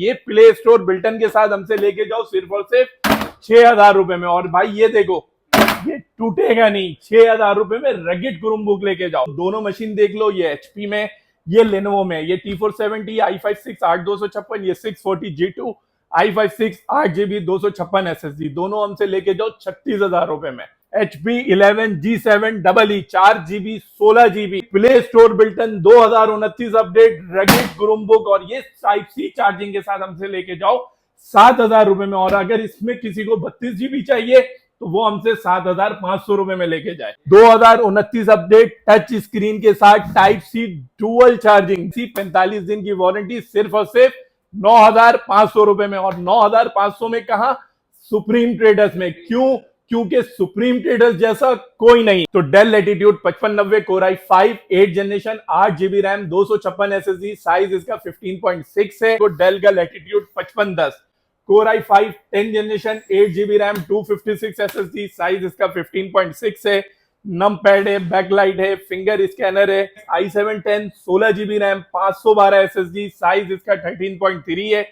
ये play Store built-in के साथ हमसे लेके जाओ सिर्फ और सिर्फ 6,000 रुपए में। और भाई ये देखो, ये टूटेगा नहीं। 6,000 रुपए में रगिड क्रोमबुक लेके जाओ। दोनों मशीन देख लो, ये एचपी में, ये लेनोवो में। ये T470 i5 8/256, ये 640 G2 i5 8GB 256 SSD। दोनों हमसे लेके जाओ 36,000 रुपए में। HP 11 G7 EE 4GB 16GB Play Store built in 2029 update rugged Chromebook, और ये टाइप सी चार्जिंग के साथ हमसे लेके जाओ 7,000 रुपए में। और अगर इसमें किसी को 32GB चाहिए तो वो हमसे 7,500 रुपए में लेके जाए। 2029 अपडेट टच स्क्रीन के साथ टाइप सी डुअल चार्जिंग, 45 दिन की वारंटी सिर्फ और सिर्फ 9,500 रुपए में। और 9,500 में कहा? सुप्रीम ट्रेडर्स में। क्यों? क्योंकि सुप्रीम ट्रेडर्स जैसा कोई नहीं। तो Dell Latitude 5590 Core i5 8 generation 8GB RAM 256 SSD, size इसका 15.6 है। तो डेल का Latitude 5510 Core i5 10 generation 8GB RAM 256 SSD, size इसका 15.6 है। नम पैड है, बैकलाइट है, फिंगर स्कैनर है। i7 10 16GB RAM 512 SSD, size इसका 13.3 है।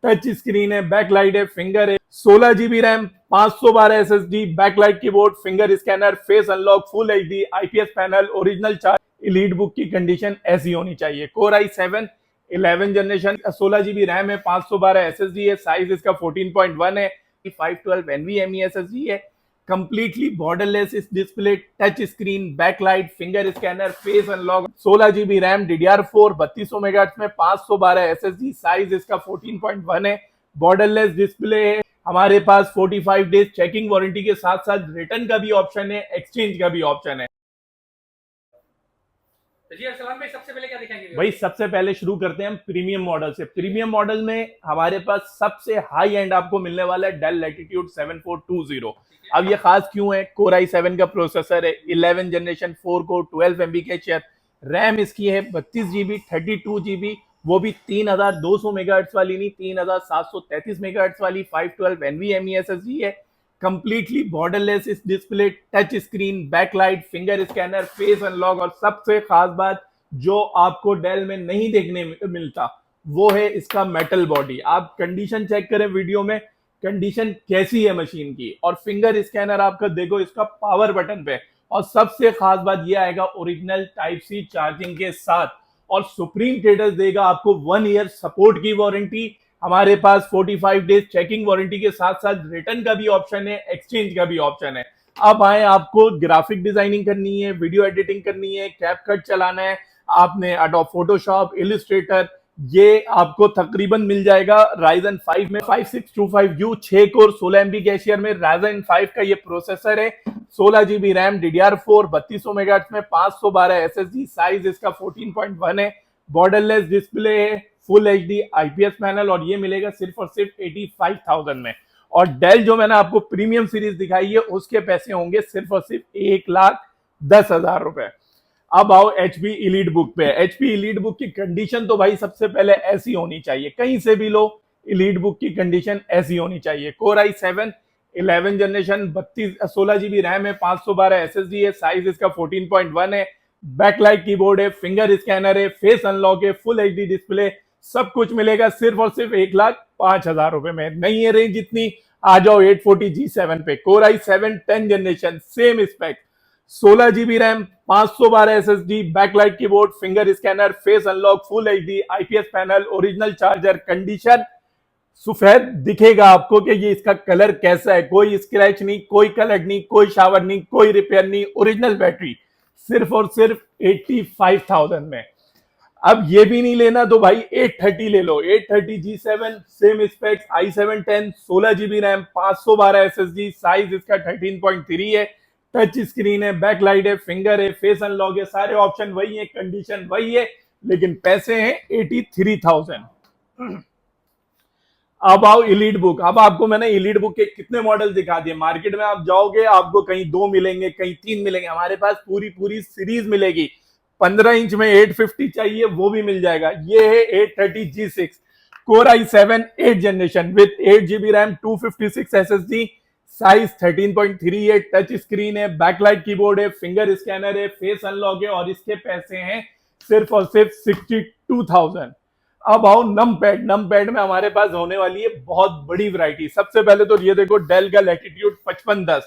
टच स्क्रीन है, बैकलाइट है, फिंगर है। 16GB RAM 512 SSD, backlight keyboard, finger scanner, face unlock, full HD, IPS panel, original charge. EliteBook की condition ऐसी होनी चाहिए। Core i7 11 generation 16GB RAM है, 512 SSD है, साइज इसका 14.1 है। 512 NVMe SSD है। कंप्लीटली बॉर्डरलेस इस display, touch screen, backlight, finger scanner, face unlock. 16GB RAM DDR4 3200 megahertz में 512 SSD, साइज इसका 14.1 है। बॉर्डरलेस डिस्प्ले है। हमारे पास 45 डेज चेकिंग वारंटी के साथ साथ रिटर्न का भी ऑप्शन है, एक्सचेंज का भी ऑप्शन है। जी सलमान भाई, सबसे पहले क्या दिखाएंगे? भाई सबसे पहले शुरू करते हैं हम प्रीमियम मॉडल से। प्रीमियम मॉडल में हमारे पास सबसे हाई एंड आपको मिलने वाला है डेल लैटिट्यूड 7420। अब ये खास क्यों है? कोर i7 का प्रोसेसर है, 11 जनरेशन 4 कोर 12 MB के चिप, रैम इसकी है 32GB 32GB, वो भी 3200 मेगाहर्ट्ज वाली नहीं, 3733 मेगाहर्ट्ज वाली 512 NVMe SSD है। कंप्लीटली बॉर्डरलेस इस display, touch screen, backlight, finger scanner, face unlock. और सबसे खास बात जो आपको डेल में नहीं देखने मिलता वो है इसका मेटल बॉडी। आप कंडीशन चेक करें वीडियो में, कंडीशन कैसी है मशीन की। और फिंगर स्कैनर आपका देखो इसका पावर बटन पे। और सबसे खास बात ये आएगा ओरिजिनल टाइप सी चार्जिंग के साथ। और सुप्रीम ट्रेडर्स देगा आपको 1 ईयर सपोर्ट की वारंटी। हमारे पास 45 डेज चेकिंग वारंटी के साथ साथ रिटर्न का भी ऑप्शन है, एक्सचेंज का भी ऑप्शन है। अब आए, आपको ग्राफिक डिजाइनिंग करनी है, वीडियो एडिटिंग करनी है, कैपकट चलाना है, आपने एडोब फोटोशॉप, इलस्ट्रेटर, ये आपको तकरीबन मिल जाएगा Ryzen 5 में। 5625U 6 कोर 16 MB कैशियर में Ryzen 5 का ये प्रोसेसर है। 16GB रैम DDR4 3200 मेगाहर्ट्ज में 512 SSD, साइज इसका 14.1 है। बॉर्डरलेस डिस्प्ले है, फुल HD IPS पैनल, और ये मिलेगा सिर्फ और सिर्फ 85,000 में। और डेल जो मैंने आपको प्रीमियम सीरीज दिखाई है उसके पैसे होंगे सिर्फ और सिर्फ 1,10,000 रुपए। अब आओ HP एलीट बुक पे। HP एलीट बुक की कंडीशन तो भाई सबसे पहले ऐसी होनी चाहिए, कहीं से भी लो एलीट बुक की कंडीशन ऐसी होनी चाहिए। Core i7 11 generation 16GB RAM है, 512 SSD है, साइज इसका 14.1 है। बैकलाइट कीबोर्ड है, फिंगर स्कैनर है, फेस अनलॉक है, फुल HD डिस्प्ले, सब कुछ मिलेगा सिर्फ और सिर्फ 1,05,000 रुपए में। नहीं है रेंज इतनी, आ जाओ 840 G7 पे। Core i7 10 generation, same spec, 16GB RAM, 512 SSD, backlight keyboard, finger scanner, face unlock, full HD IPS panel, original charger. Condition सफेद दिखेगा आपको कि ये इसका कलर कैसा है, कोई स्क्रैच नहीं, कोई कलर नहीं, कोई शावर नहीं, कोई रिपेयर नहीं, ओरिजिनल बैटरी, सिर्फ और सिर्फ 85,000 में। अब ये भी नहीं लेना तो भाई 830 ले लो। 830 G7 same specs, i7 10 16GB RAM, 512 SSD, size इसका 13.3 है। टच स्क्रीन है, बैकलाइट है, फिंगर है, फेस अनलॉक है, सारे ऑप्शन वही है, कंडीशन वही है, लेकिन पैसे हैं 83,000। अब आओ एलीट बुक। अब आपको मैंने एलीट बुक के कितने मॉडल दिखा दिए। मार्केट में आप जाओगे आपको कहीं 2 मिलेंगे, कहीं 3 मिलेंगे, हमारे पास पूरी पूरी सीरीज मिलेगी। 15 इंच में 850 चाहिए वो भी मिल जाएगा। ये है 830 G6 core i7 8 generation with 8GB RAM 256 SSD, size 13.3 है, टच स्क्रीन है, बैकलाइट कीबोर्ड है, फिंगर स्कैनर है, फेस अनलॉक है, और इसके पैसे हैं सिर्फ और सिर्फ 62,000। अब आओ नम पैड में हमारे पास होने वाली है बहुत बड़ी वैरायटी। सबसे पहले तो ये देखो डेल का Latitude 5510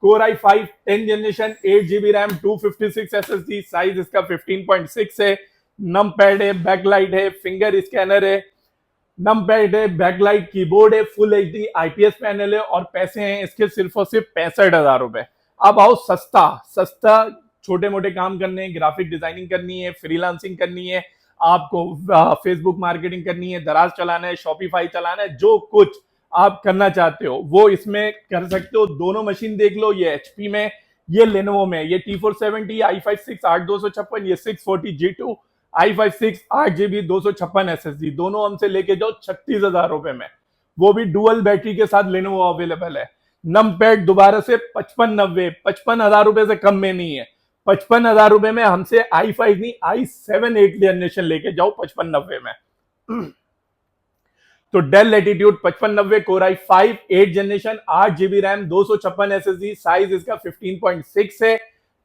Core i5 10 generation 8 GB RAM 256 SSD, size इसका 15.6 है। नम पैड है, बैकलाइट है, फिंगर स्कैनर है, नम पैड है, बैकलाइट, कीबोर्ड है, फुल एचडी आईपीएस पैनल है और पैसे हैं इसके सिर्फ और सिर्फ 65,000 रुपए। अब आओ सस्ता सस्ता, छोटे मोटे काम करने हैं, ग्राफिक डिजाइनिंग करनी है, फ्रीलांसिंग करनी है, आपको फेसबुक मार्केटिंग करनी है, दराज चलाना है, शॉपिफाई चलाना है, जो कुछ आप करना चाहते हो वो इसमें कर सकते हो। दोनों मशीन देख लो, ये एचपी में, ये लेनोवो में, ये T470 i5 6 8256, ये 640 G2 i5 6 8 GB 256 SSD, दोनों हमसे लेके जाओ 36,000 रुपए में, वो भी डुअल बैटरी के साथ लेनोवो अवेलेबल है। नम पैड दोबारा से 5590, 55,000 रुपए से कम में नहीं है। 55,000 रुपए में हमसे i5 नहीं i7 8 जनरेशन लेके जाओ 5590 में। तो Dell Latitude 5590 Core i5 8 generation 8 GB RAM 256 SSD, size इसका 15.6 है,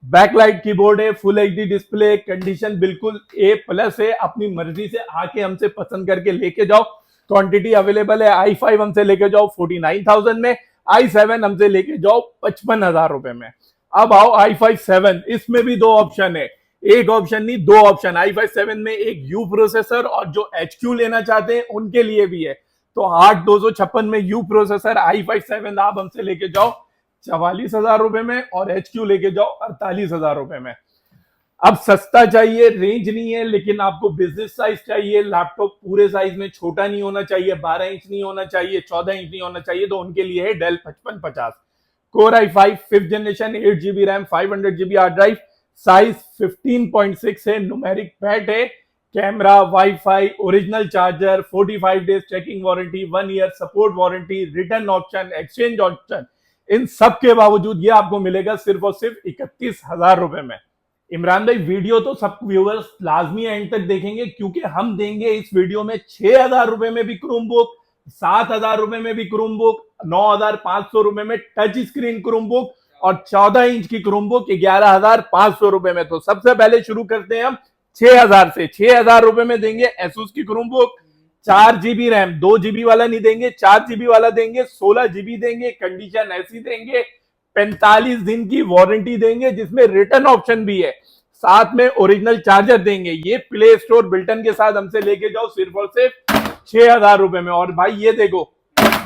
बैकलाइट कीबोर्ड है, फुल एचडी डिस्प्ले, कंडीशन बिल्कुल A+ है। अपनी मर्जी से आके हमसे पसंद करके लेके जाओ, क्वांटिटी अवेलेबल है। i5 हमसे लेके जाओ 49,000 में, i7 हमसे लेके जाओ 55,000 रुपए में। अब आओ i5 7, इसमें भी दो ऑप्शन है, एक ऑप्शन नहीं दो ऑप्शन। i5 7 में एक U प्रोसेसर और जो HQ लेना चाहते हैं उनके लिए भी है। तो 8 256 में U प्रोसेसर i5 7 आप हमसे लेके जाओ 44,000 रुपए में और HQ लेके जाओ 48,000 रुपए में। अब सस्ता चाहिए, रेंज नहीं है, लेकिन आपको बिजनेस साइज चाहिए, लैपटॉप पूरे साइज में, छोटा नहीं होना चाहिए, 12 इंच नहीं होना चाहिए, 14 इंच नहीं होना चाहिए, तो उनके लिए है Dell 5550 core i5 5th generation 8 GB RAM 500 GB hard drive, size 15.6 है, न्यूमेरिक पैड है, camera, WiFi, original charger, 45 days checking warranty, 1 year support warranty, return option, exchange option, इन सब के बावजूद ये आपको मिलेगा सिर्फ और सिर्फ 31,000 रुपए में। इमरान भाई वीडियो तो सब व्यूअर्स लाजमी एंड तक देखेंगे, क्योंकि हम देंगे इस वीडियो में 6,000 रुपए में भी क्रोमबुक, 7,000 रुपए में भी क्रोमबुक, 9,500 रुपए में टच स्क्रीन क्रोमबुक और 14 इंच की क्रोमबुक 11,500 रुपए में। तो सबसे पहले शुरू करते हैं हम 6,000 से। 6,000 रुपए में देंगे एसूस की क्रोमबुक, 4 GB रैम, 2 GB वाला नहीं देंगे, 4 GB वाला देंगे, 16 GB देंगे, कंडीशन ऐसी देंगे, 45 दिन की वारंटी देंगे जिसमें रिटर्न ऑप्शन भी है, साथ में ओरिजिनल चार्जर देंगे। ये प्ले स्टोर बिल्टन के साथ हमसे लेके जाओ सिर्फ और सिर्फ 6,000 रुपए में। और भाई ये देखो,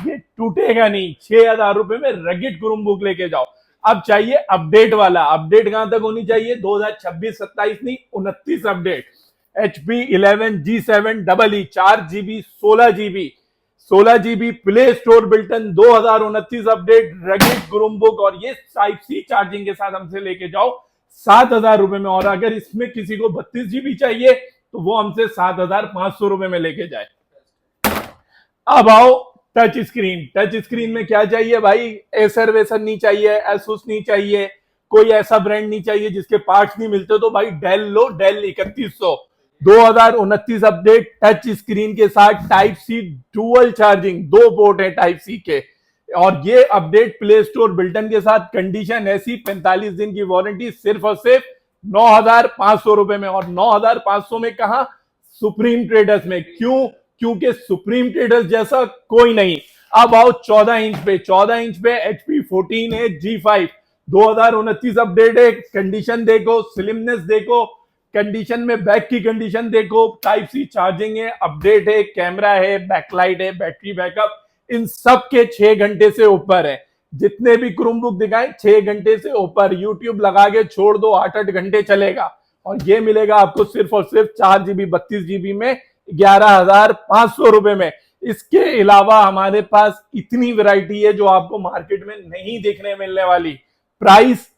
ये टूटेगा नहीं, 6,000 रुपए में रगिड क्रोमबुक लेके जाओ। अब चाहिए अपडेट वाला, अपडेट कहां तक होनी चाहिए, 2026-27 नहीं 29 update, HP 11 G7 EE 4 GB 16 GB Play Store built in 2029 update, rugged Chromebook, और ये टाइप सी चार्जिंग के साथ हमसे लेके जाओ 7,000 रुपए में। और अगर इसमें किसी को 32 GB चाहिए तो वो हमसे 7,500 रुपए में लेके जाए। अब आओ टच स्क्रीन। टच स्क्रीन में क्या चाहिए भाई, एसर वेसर नहीं चाहिए, एसूस नहीं चाहिए, कोई ऐसा ब्रांड नहीं चाहिए जिसके पार्ट्स नहीं मिलते, तो भाई डेल लो, डेल 3100 2029 अपडेट, टच स्क्रीन के साथ type C dual charging, 2 port है टाइप सी के, और ये अपडेट प्ले स्टोर बिल्टन के साथ, कंडीशन ऐसी, 45 दिन की वारंटी, सिर्फ और सिर्फ 9,500 रुपए में। और 9,500 में कहा, सुप्रीम ट्रेडर्स में। क्यों? क्योंकि सुप्रीम ट्रेडर्स जैसा कोई नहीं। अब आओ 14 इंच पे। 14 इंच पे HP 14 है G5, 2029 अपडेट है, कंडीशन देखो, स्लिमनेस देखो, कंडीशन में बैक की कंडीशन देखो, टाइप सी चार्जिंग है, अपडेट है, कैमरा है, बैकलाइट है, बैटरी बैकअप इन सब के 6 घंटे से ऊपर है। जितने भी क्रोमबुक दिखाएं 6 घंटे से ऊपर, यूट्यूब लगा के छोड़ दो 8-8 घंटे चलेगा। और ये मिलेगा आपको सिर्फ और सिर्फ 4 GB 32 GB में 11,500 रुपए में। इसके अलावा हमारे पास इतनी वैरायटी है जो आपको मार्केट में नहीं देखने मिलने वाली। प्राइस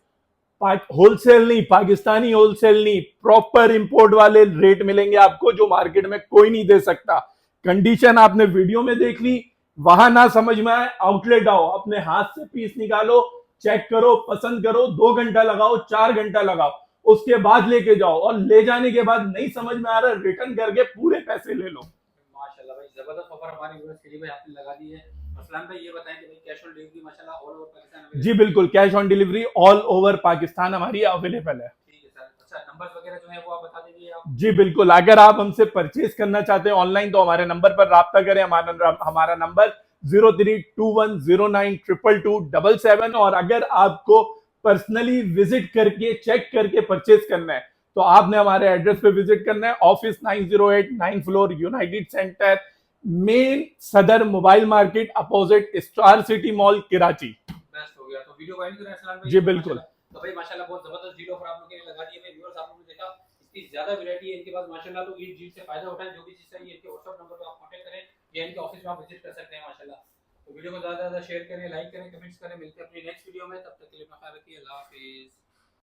होलसेल नहीं, पाकिस्तानी होलसेल नहीं, प्रॉपर इंपोर्ट वाले रेट मिलेंगे आपको जो मार्केट में कोई नहीं दे सकता। कंडीशन आपने वीडियो में देख ली, वहां ना समझ में आए आउटलेट आओ, अपने हाथ से पीस निकालो, चेक करो, पसंद करो, 2 घंटा लगाओ, 4 घंटा लगाओ, उसके बाद लेके जाओ, और ले जाने के बाद नहीं समझ में आ रहा रिटर्न करके पूरे पैसे ले लो। माशाल्लाह भाई, जबरदस्त ऑफर हमारे व्यूअर्स के लिए भाई आपने लगा दी है। असलाम भाई ये बताएं कि भाई कैश ऑन डिलीवरी माशाल्लाह ऑल ओवर पाकिस्तान जी बिल्कुल, cash on delivery all over Pakistan हमारी अवेलेबल है। ठीक है सर। अच्छा नंबर्स वगैरह जो है वो आप बता दीजिए आप। जी बिल्कुल, अगर आप हमसे परचेज करना चाहते हैं ऑनलाइन तो हमारे नंबर पर राब्ता करें। हमारा नंबर 0321092277 और अगर आपको पर्सनली विजिट करके चेक करके परचेज करना है तो आपने हमारे एड्रेस पे विजिट करना है। Office 908 9 floor United Centre, main Saddar mobile market opposite Star City Mall Karachi. Best हो गया। तो वीडियो वायरल करें अरसलान भाई। जी बिल्कुल। माशाल्लाह। तो भाई माशाल्लाह बहुत जबरदस्त डील ऑफर आप लोगों के लिए लगा दी है भाई। व्यूअर्स आप लोगों ने देखा इतनी ज्यादा वैरायटी है इनके पास माशाल्लाह। तो इस डील से फायदा उठाएं, जो भी चीज चाहिए इनके व्हाट्सएप नंबर पे आप कांटेक्ट करें या इनके ऑफिस में आप विजिट कर सकते हैं माशाल्लाह। तो वीडियो को ज्यादा से ज्यादा शेयर करें, लाइक करें, कमेंट्स करें। मिलते हैं अपनी नेक्स्ट वीडियो में, तब तक के लिए अपना ख्याल रखिए। अल्लाह हाफिज।